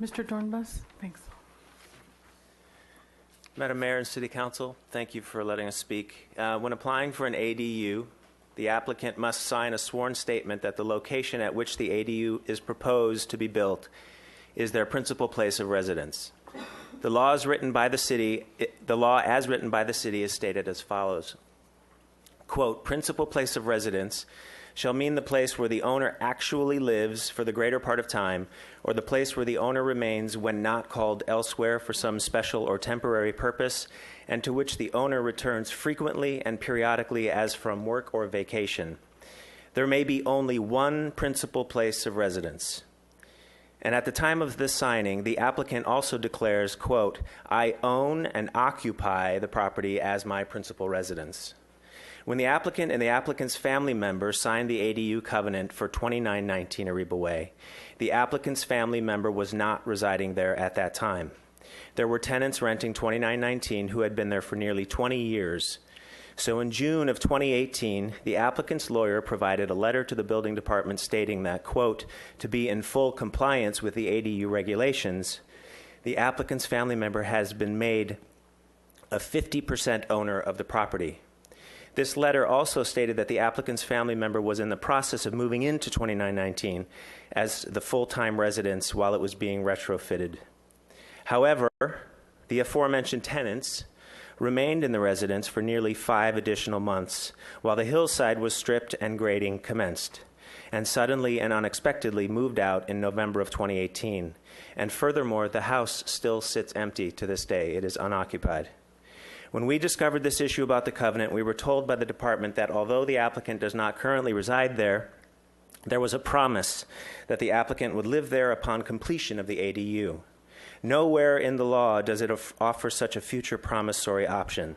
Mr. Dornbus, thanks. Madam Mayor and City Council, thank you for letting us speak. When applying for an ADU, the applicant must sign a sworn statement that the location at which the ADU is proposed to be built is their principal place of residence. The law as written by the city is stated as follows. Quote, principal place of residence shall mean the place where the owner actually lives for the greater part of time, or the place where the owner remains when not called elsewhere for some special or temporary purpose, and to which the owner returns frequently and periodically as from work or vacation. There may be only one principal place of residence. And at the time of this signing, the applicant also declares, quote, I own and occupy the property as my principal residence. When the applicant and the applicant's family member signed the ADU covenant for 2919 Ariba Way, the applicant's family member was not residing there at that time. There were tenants renting 2919 who had been there for nearly 20 years. So in June of 2018, the applicant's lawyer provided a letter to the building department stating that, quote, to be in full compliance with the ADU regulations, the applicant's family member has been made a 50% owner of the property. This letter also stated that the applicant's family member was in the process of moving into 2919 as the full-time residence while it was being retrofitted. However, the aforementioned tenants remained in the residence for nearly 5 additional months while the hillside was stripped and grading commenced, and suddenly and unexpectedly moved out in November of 2018. And furthermore, the house still sits empty to this day. It is unoccupied. When we discovered this issue about the covenant, we were told by the department that although the applicant does not currently reside there, there was a promise that the applicant would live there upon completion of the ADU. Nowhere in the law does it offer such a future promissory option.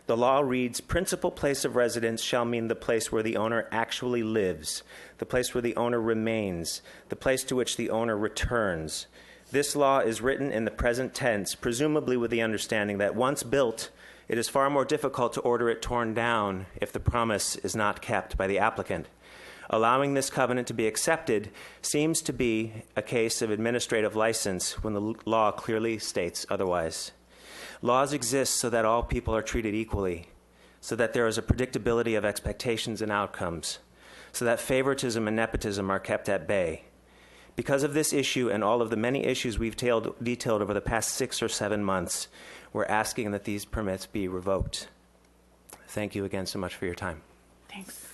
The law reads, principal place of residence shall mean the place where the owner actually lives, the place where the owner remains, the place to which the owner returns. This law is written in the present tense, presumably with the understanding that once built, it is far more difficult to order it torn down if the promise is not kept by the applicant. Allowing this covenant to be accepted seems to be a case of administrative license when the law clearly states otherwise. Laws exist so that all people are treated equally, so that there is a predictability of expectations and outcomes, so that favoritism and nepotism are kept at bay. Because of this issue and all of the many issues we've detailed over the past 6 or 7 months, we're asking that these permits be revoked. Thank you again so much for your time. Thanks.